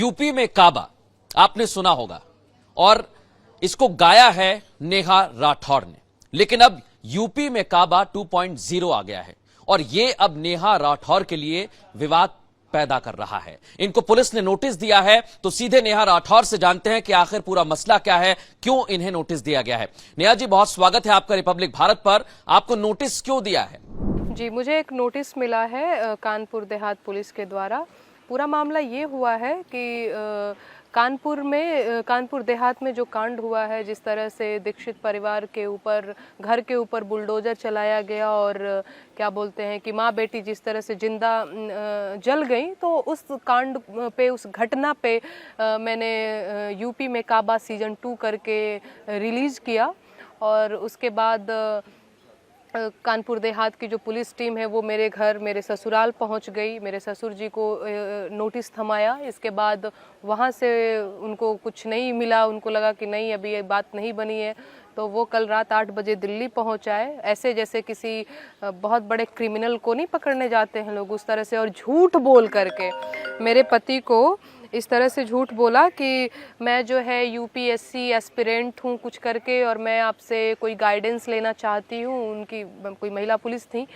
UP में काबा आपने सुना होगा और इसको गाया है नेहा राठौर ने, लेकिन अब यूपी में काबा 2.0 आ गया है और ये अब नेहा राठौर के लिए विवाद पैदा कर रहा है। इनको पुलिस ने नोटिस दिया है, तो सीधे नेहा राठौर से जानते हैं कि आखिर पूरा मसला क्या है, क्यों इन्हें नोटिस दिया गया है। नेहा जी, बहुत स्वागत है आपका रिपब्लिक भारत पर। आपको नोटिस क्यों दिया है? जी, मुझे एक नोटिस मिला है कानपुर देहात पुलिस के द्वारा। पूरा मामला ये हुआ है कि कानपुर देहात में जो कांड हुआ है, जिस तरह से दीक्षित परिवार के ऊपर, घर के ऊपर बुलडोजर चलाया गया और क्या बोलते हैं कि माँ बेटी जिस तरह से जिंदा जल गई, तो उस कांड पे, उस घटना पे मैंने यूपी में काबा सीजन 2 करके रिलीज़ किया और उसके बाद कानपुर देहात की जो पुलिस टीम है वो मेरे घर, मेरे ससुराल पहुंच गई। मेरे ससुर जी को नोटिस थमाया। इसके बाद वहां से उनको कुछ नहीं मिला, उनको लगा कि नहीं, अभी ये बात नहीं बनी है, तो वो कल रात 8 बजे दिल्ली पहुंच आए। ऐसे जैसे किसी बहुत बड़े क्रिमिनल को नहीं पकड़ने जाते हैं लोग, उस तरह से, और झूठ बोल करके मेरे पति को इस तरह से झूठ बोला कि मैं जो है यूपीएससी एस्पिरेंट हूँ कुछ करके, और मैं आपसे कोई गाइडेंस लेना चाहती हूँ। उनकी कोई महिला पुलिस थी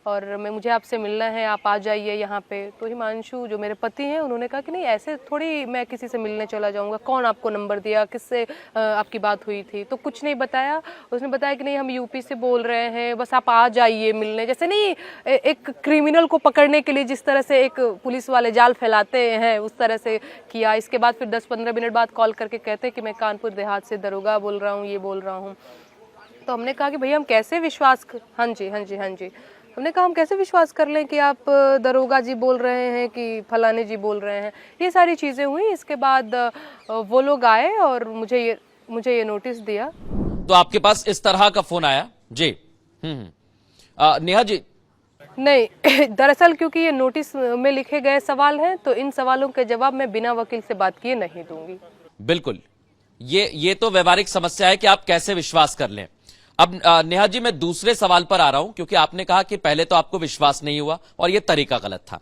और मुझे आपसे मिलना है, आप आ जाइए यहाँ पे। तो हिमांशु जो मेरे पति हैं, उन्होंने कहा कि नहीं, ऐसे थोड़ी मैं किसी से मिलने चला जाऊँगा, कौन आपको नंबर दिया, किससे आपकी बात हुई थी? तो कुछ नहीं बताया। उसने बताया कि नहीं, हम यूपी से बोल रहे हैं, बस आप आ जाइए मिलने। जैसे नहीं, एक क्रिमिनल को पकड़ने के लिए जिस तरह से एक पुलिस वाले जाल फैलाते हैं, उस तरह से किया। इसके बाद फिर 10-15 मिनट बाद कॉल करके कहते हैं कि मैं कानपुर देहात से दरोगा बोल रहा हूँ, ये बोल रहा हूँ। तो हमने कहा कि भैया हम कैसे विश्वास हाँ जी, हमने कहा हम कैसे विश्वास कर लें कि आप दरोगा जी बोल रहे हैं कि फलाने जी बोल रहे हैं। ये सारी चीज़ें हुई। इसके बाद वो लोग आए और मुझे ये नोटिस दिया। तो आपके पास इस तरह का फोन आया? जी। नेहा जी, नहीं दरअसल क्योंकि ये नोटिस में लिखे गए सवाल हैं, तो इन सवालों के जवाब मैं बिना वकील से बात किए नहीं दूंगी। बिल्कुल, ये तो व्यवहारिक समस्या है कि आप कैसे विश्वास कर लें। अब नेहा जी, मैं दूसरे सवाल पर आ रहा हूं, क्योंकि आपने कहा कि पहले तो आपको विश्वास नहीं हुआ और यह तरीका गलत था,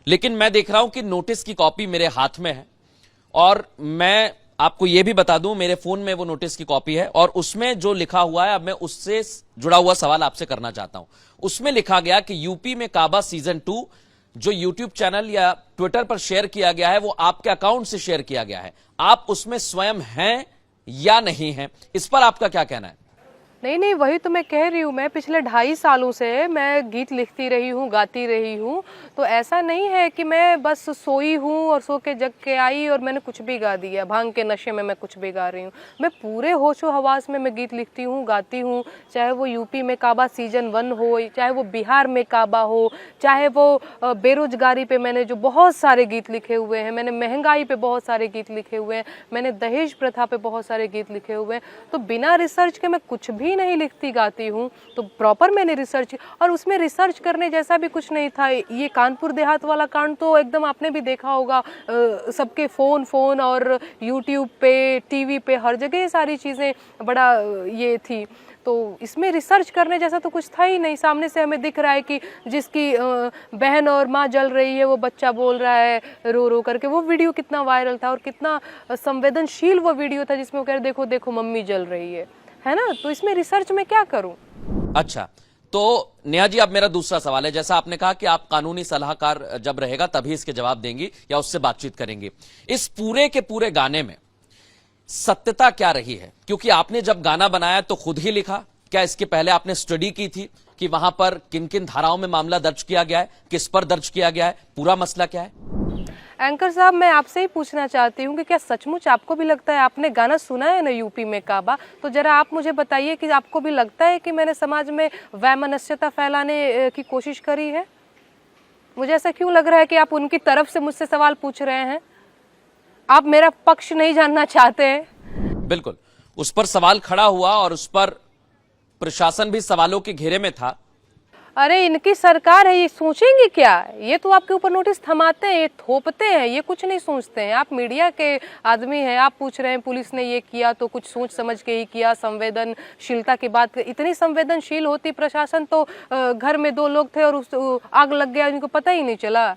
लेकिन मैं देख रहा हूं कि नोटिस की कॉपी मेरे हाथ में है और मैं आपको यह भी बता दूं, मेरे फोन में वो नोटिस की कॉपी है और उसमें जो लिखा हुआ है, अब मैं उससे जुड़ा हुआ सवाल आपसे करना चाहता हूं। उसमें लिखा गया कि यूपी में काबा सीजन 2 जो यूट्यूब चैनल या ट्विटर पर शेयर किया गया है, वो आपके अकाउंट से शेयर किया गया है। आप उसमें स्वयं हैं या नहीं हैं, इस पर आपका क्या कहना है? नहीं, वही तो मैं कह रही हूँ। मैं पिछले 2.5 सालों से मैं गीत लिखती रही हूँ, गाती रही हूँ। तो ऐसा नहीं है कि मैं बस सोई हूँ और सो के जग के आई और मैंने कुछ भी गा दिया, भांग के नशे में मैं कुछ भी गा रही हूँ। मैं पूरे होशो हवास में मैं गीत लिखती हूँ, गाती हूँ। चाहे वो यूपी में काबा सीजन 1 हो, चाहे वो बिहार में काबा हो, चाहे वो बेरोजगारी पे मैंने जो बहुत सारे गीत लिखे हुए हैं, मैंने महंगाई पे बहुत सारे गीत लिखे हुए हैं, मैंने दहेज प्रथा पे बहुत सारे गीत लिखे हुए हैं। तो बिना रिसर्च के मैं कुछ भी नहीं लिखती गाती हूँ। तो प्रॉपर मैंने रिसर्च, और उसमें रिसर्च करने जैसा भी कुछ नहीं था। ये कानपुर देहात वाला कांड तो एकदम आपने भी देखा होगा, सबके फोन और यूट्यूब पे, टीवी पे, हर जगह ये सारी चीज़ें बड़ा ये थी। तो इसमें रिसर्च करने जैसा तो कुछ था ही नहीं। सामने से हमें दिख रहा है कि जिसकी बहन और माँ जल रही है, वो बच्चा बोल रहा है रो रो करके। वो वीडियो कितना वायरल था और कितना संवेदनशील वो वीडियो था, जिसमें वो कह रहे देखो देखो मम्मी जल रही है ना। तो इसमें रिसर्च में क्या करूं? अच्छा, तो नेहा जी, अब मेरा दूसरा सवाल है। जैसा आपने कहा कि आप कानूनी सलाहकार जब रहेगा तभी इसके जवाब देंगी या उससे बातचीत करेंगे, इस पूरे के पूरे गाने में सत्यता क्या रही है? क्योंकि आपने जब गाना बनाया तो खुद ही लिखा, क्या इसके पहले आपने स्टडी की थी कि वहां पर किन किन धाराओं में मामला दर्ज किया गया है, किस पर दर्ज किया गया है, पूरा मसला क्या है? एंकर साहब, मैं आपसे ही पूछना चाहती हूँ कि क्या सचमुच आपको भी लगता है, आपने गाना सुना है ना यूपी में काबा, तो जरा आप मुझे बताइए कि आपको भी लगता है कि मैंने समाज में वैमनस्यता फैलाने की कोशिश करी है? मुझे ऐसा क्यों लग रहा है कि आप उनकी तरफ से मुझसे सवाल पूछ रहे हैं? आप मेरा पक्ष नहीं जानना चाहते हैं? बिल्कुल, उस पर सवाल खड़ा हुआ और उस पर प्रशासन भी सवालों के घेरे में था। अरे इनकी सरकार है, ये सोचेंगे क्या? ये तो आपके ऊपर नोटिस थमाते हैं, ये थोपते हैं, ये कुछ नहीं सोचते हैं। आप मीडिया के आदमी हैं, आप पूछ रहे हैं पुलिस ने ये किया तो कुछ सोच समझ के ही किया, संवेदनशीलता की बात। इतनी संवेदनशील होती प्रशासन तो घर में 2 लोग थे और उस आग लग गया, इनको पता ही नहीं चला।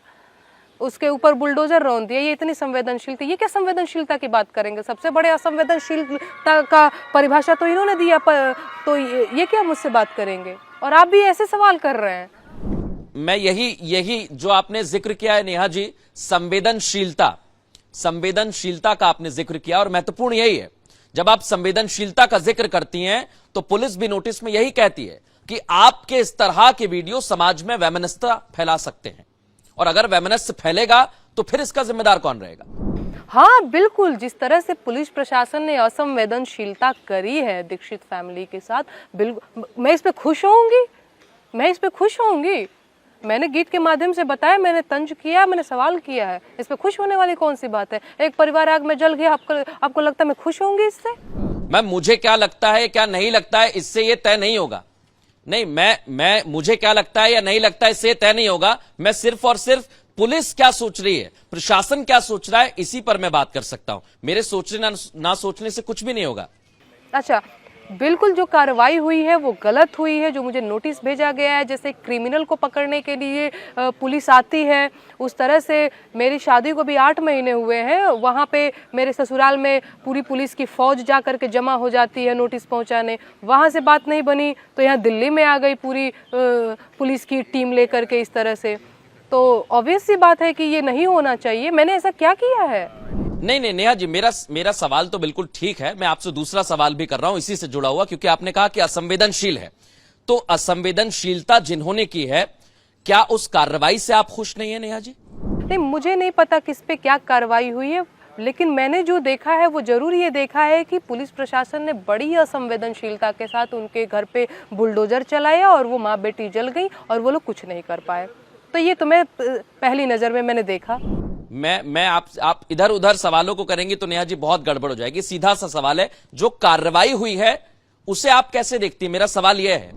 उसके ऊपर बुलडोजर रौंद दिया, ये इतनी संवेदनशीलता, ये क्या संवेदनशीलता की बात करेंगे? सबसे बड़े असंवेदनशीलता का परिभाषा तो इन्होंने दिया, तो ये क्या मुझसे बात करेंगे? और आप भी ऐसे सवाल कर रहे हैं। मैं यही जो आपने जिक्र किया है नेहा जी, संवेदनशीलता का आपने जिक्र किया, और महत्वपूर्ण यही है, जब आप संवेदनशीलता का जिक्र करती हैं तो पुलिस भी नोटिस में यही कहती है कि आपके इस तरह के वीडियो समाज में वैमनस्यता फैला सकते हैं, और अगर वैमनस्य फैलेगा तो फिर इसका जिम्मेदार कौन रहेगा? हाँ बिल्कुल, जिस तरह से पुलिस प्रशासन ने असंवेदनशीलता करी है दीक्षित फैमिली के साथ, बिल्कुल मैं इस पे खुश होऊंगी। मैंने गीत के माध्यम से बताया, मैंने तंज किया, मैंने सवाल किया है, इस पे खुश होने वाली कौन सी बात है? एक परिवार आग में जल गया, आपको लगता है मैं खुश होंगी इससे? मैम, मुझे क्या लगता है क्या नहीं लगता है इससे ये तय नहीं होगा। नहीं, मैं मुझे क्या लगता है या नहीं लगता है इससे ये तय नहीं होगा। मैं सिर्फ और सिर्फ पुलिस क्या सोच रही है, प्रशासन क्या सोच रहा है, इसी पर मैं बात कर सकता हूं। मेरे सोचने ना सोचने से कुछ भी नहीं होगा। अच्छा, बिल्कुल जो कार्रवाई हुई है वो गलत हुई है। जो मुझे नोटिस भेजा गया है, जैसे क्रिमिनल को पकड़ने के लिए पुलिस आती है, उस तरह से मेरी शादी को भी 8 महीने हुए हैं, वहाँ पे मेरे ससुराल में पूरी पुलिस की फौज जा करके जमा हो जाती है नोटिस पहुँचाने। वहाँ से बात नहीं बनी तो यहाँ दिल्ली में आ गई पूरी पुलिस की टीम लेकर के इस तरह से। तो ऑब्वियस सी बात है कि ये नहीं होना चाहिए। मैंने ऐसा क्या किया है? नहीं नेहा जी, मेरा सवाल तो बिल्कुल ठीक है। मैं आपसे दूसरा सवाल भी कर रहा हूं इसी से जुड़ा हुआ, क्योंकि आपने कहा कि असंवेदनशील है। तो असंवेदनशीलता जिन्होंने की है, क्या उस कार्रवाई से आप खुश नहीं है नेहा जी? नहीं, मुझे नहीं पता किस पे क्या कार्रवाई हुई है, लेकिन मैंने जो देखा है वो जरूर ये देखा है कि पुलिस प्रशासन ने बड़ी असंवेदनशीलता के साथ उनके घर पे बुलडोजर चलाया और वो माँ बेटी जल गई और वो लोग कुछ नहीं कर पाए। तो ये तो मैं पहली नजर में मैंने देखा। मैं आप इधर उधर सवालों को करेंगी तो नेहा जी बहुत गड़बड़ हो जाएगी। सीधा सा सवाल है, जो कार्रवाई हुई है उसे आप कैसे देखती हैं? मेरा सवाल यह है।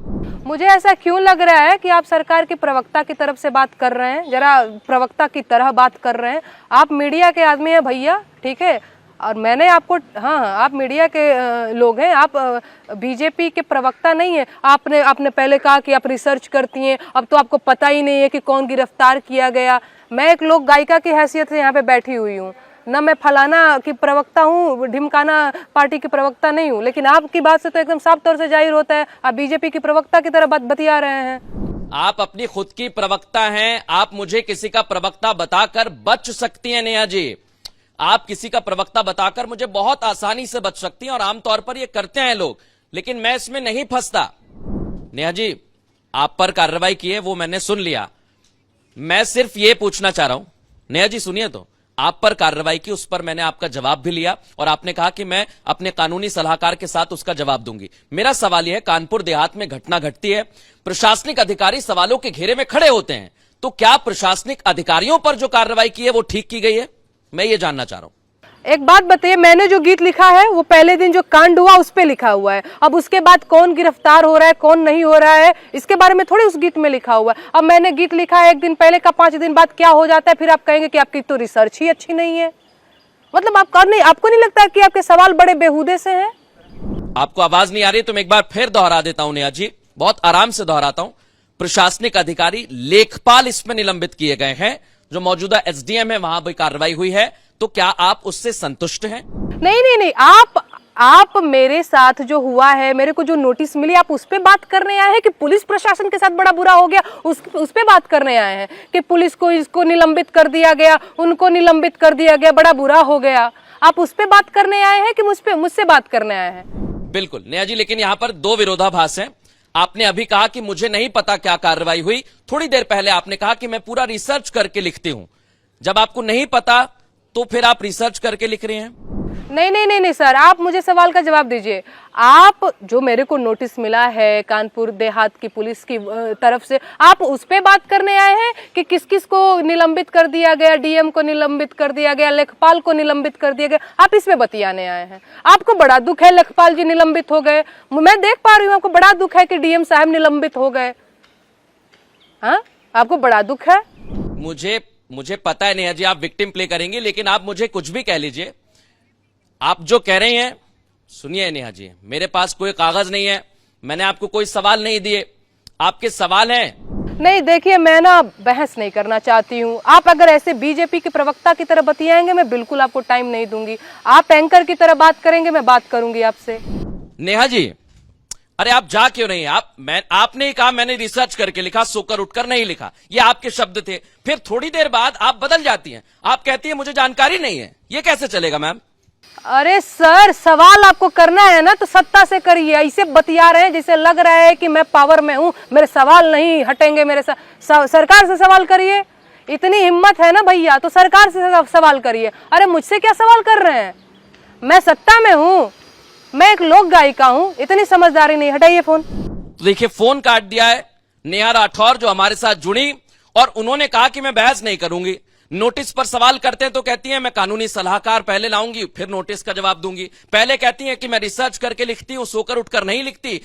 मुझे ऐसा क्यों लग रहा है कि आप सरकार के प्रवक्ता की तरफ से बात कर रहे हैं, जरा प्रवक्ता की तरह बात कर रहे हैं। आप मीडिया के आदमी हैं भैया, ठीक है, और मैंने आपको, हाँ आप मीडिया के लोग हैं, आप बीजेपी के प्रवक्ता नहीं है। आपने पहले कहा कि आप रिसर्च करती हैं, अब तो आपको पता ही नहीं है कि कौन गिरफ्तार किया गया। मैं एक लोक गायिका की हैसियत से यहाँ पे बैठी हुई हूँ, न मैं फलाना की प्रवक्ता हूँ, ढिमकाना पार्टी की प्रवक्ता नहीं हूँ, लेकिन आपकी बात से तो एकदम साफ तौर से जाहिर होता है आप बीजेपी की प्रवक्ता की तरह बतिया रहे हैं। आप अपनी खुद की प्रवक्ता हैं, आप मुझे किसी का प्रवक्ता बताकर बच सकती हैं नेहा जी। आप किसी का प्रवक्ता बताकर मुझे बहुत आसानी से बच सकती हैं, और आमतौर पर ये करते हैं लोग, लेकिन मैं इसमें नहीं फंसता। नेहा जी, आप पर कार्रवाई की है वो मैंने सुन लिया। मैं सिर्फ ये पूछना चाह रहा हूं, नेहा जी सुनिए, तो आप पर कार्रवाई की, उस पर मैंने आपका जवाब भी लिया, और आपने कहा कि मैं अपने कानूनी सलाहकार के साथ उसका जवाब दूंगी। मेरा सवाल यह है, कानपुर देहात में घटना घटती है, प्रशासनिक अधिकारी सवालों के घेरे में खड़े होते हैं, तो क्या प्रशासनिक अधिकारियों पर जो कार्रवाई की है वो ठीक की गई है? मैं ये जानना चाह रहा हूं। एक बात बताइए, मैंने जो गीत लिखा है वो पहले दिन जो कांड हुआ उस पे लिखा हुआ है। अब उसके बाद कौन गिरफ्तार हो रहा है कौन नहीं हो रहा है इसके बारे में थोड़ी उस गीत में लिखा हुआ है। अब मैंने गीत लिखा है एक दिन पहले का, 5 दिन बाद क्या हो जाता है, फिर आप कहेंगे कि आपकी तो रिसर्च ही अच्छी नहीं है। मतलब आपको नहीं लगता कि आपके सवाल बड़े बेहुदे से हैं? आपको आवाज नहीं आ रही तो मैं एक बार फिर दोहरा देता हूं नेहा जी, बहुत आराम से दोहराता हूं। प्रशासनिक अधिकारी लेखपाल इसमें निलंबित किए गए हैं, जो मौजूदा एसडीएम है वहां भी कार्रवाई हुई है, तो क्या आप उससे संतुष्ट हैं? नहीं, आप मेरे साथ जो हुआ है, मेरे को जो नोटिस मिली, आप उस पे बात करने आए हैं कि पुलिस प्रशासन के साथ बड़ा बुरा हो गया उस पे बात करने आए हैं कि पुलिस को इसको निलंबित कर दिया गया, उनको निलंबित कर दिया गया, बड़ा बुरा हो गया। आप उस पे बात करने आए हैं कि मुझसे बात करने आए हैं? बिल्कुल नेहा जी, लेकिन यहां पर 2 विरोधाभास हैं। आपने अभी कहा कि मुझे नहीं पता क्या कार्रवाई हुई, थोड़ी देर पहले आपने कहा कि मैं पूरा रिसर्च करके लिखती हूं। जब आपको नहीं पता तो फिर आप रिसर्च करके लिख रहे हैं? नहीं सर, आप मुझे सवाल का जवाब दीजिए। आप जो मेरे को नोटिस मिला है कानपुर देहात की पुलिस की तरफ से, आप उस पे बात करने आए हैं कि किस किस को निलंबित कर दिया गया, डीएम को निलंबित कर दिया गया, लेखपाल को निलंबित कर दिया गया, आप इस पे बतियाने आए हैं? आपको बड़ा दुख है लेखपाल जी निलंबित हो गए, मैं देख पा रही हूँ आपको बड़ा दुख है कि डीएम साहब निलंबित हो गए। हाँ, आपको बड़ा दुख है। मुझे पता है नेहा जी आप विक्टिम प्ले करेंगे, लेकिन आप मुझे कुछ भी कह लीजिए, आप जो कह रही हैं, सुनिए नेहा जी, मेरे पास कोई कागज नहीं है, मैंने आपको कोई सवाल नहीं दिए, आपके सवाल हैं नहीं देखिए, मैं ना बहस नहीं करना चाहती हूँ। आप अगर ऐसे बीजेपी के प्रवक्ता की तरह बतियाएंगे, मैं बिल्कुल आपको टाइम नहीं दूंगी। आप एंकर की तरह बात करेंगे, मैं बात करूंगी आपसे। नेहा जी, अरे आप जा क्यों नहीं? आपने ही कहा मैंने रिसर्च करके लिखा, सोकर उठकर नहीं लिखा, ये आपके शब्द थे। फिर थोड़ी देर बाद आप बदल जाती हैं, आप कहती हैं मुझे जानकारी नहीं है। ये कैसे चलेगा मैम? अरे सर, सवाल आपको करना है ना तो सत्ता से करिए। ऐसे बतिया रहे हैं जैसे लग रहा है कि मैं पावर में हूं, मेरे सवाल नहीं हटेंगे। मेरे सरकार से सवाल करिए। इतनी हिम्मत है ना भैया तो सरकार से सवाल करिए। अरे मुझसे क्या सवाल कर रहे हैं? मैं सत्ता में हूं, मैं एक लोक गायिका हूं। इतनी समझदारी नहीं। हटाइए फोन। तो देखिए, फोन काट दिया है नेहा राठौर जो हमारे साथ जुड़ी, और उन्होंने कहा कि मैं बहस नहीं करूंगी। नोटिस पर सवाल करते हैं तो कहती हैं मैं कानूनी सलाहकार पहले लाऊंगी, फिर नोटिस का जवाब दूंगी। पहले कहती हैं कि मैं रिसर्च करके लिखती हूं, सोकर उठकर नहीं लिखती।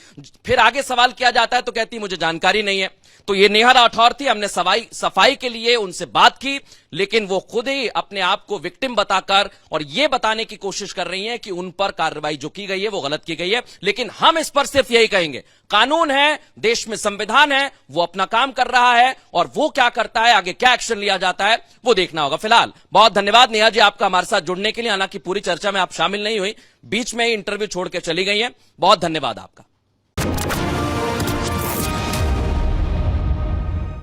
फिर आगे सवाल किया जाता है तो कहती मुझे जानकारी नहीं है। तो ये नेहा राठौर थी। हमने सफाई के लिए उनसे बात की, लेकिन वो खुद ही अपने आप को विक्टिम बताकर और ये बताने की कोशिश कर रही हैं कि उन पर कार्रवाई जो की गई है वो गलत की गई है। लेकिन हम इस पर सिर्फ यही कहेंगे, कानून है, देश में संविधान है, वो अपना काम कर रहा है, और वो क्या करता है, आगे क्या एक्शन लिया जाता है, वो देखना होगा। फिलहाल बहुत धन्यवाद नेहा जी आपका हमारे साथ जुड़ने के लिए। हालांकि पूरी चर्चा में आप शामिल नहीं हुई, बीच में ही इंटरव्यू छोड़ के चली गई हैं। बहुत धन्यवाद आपका।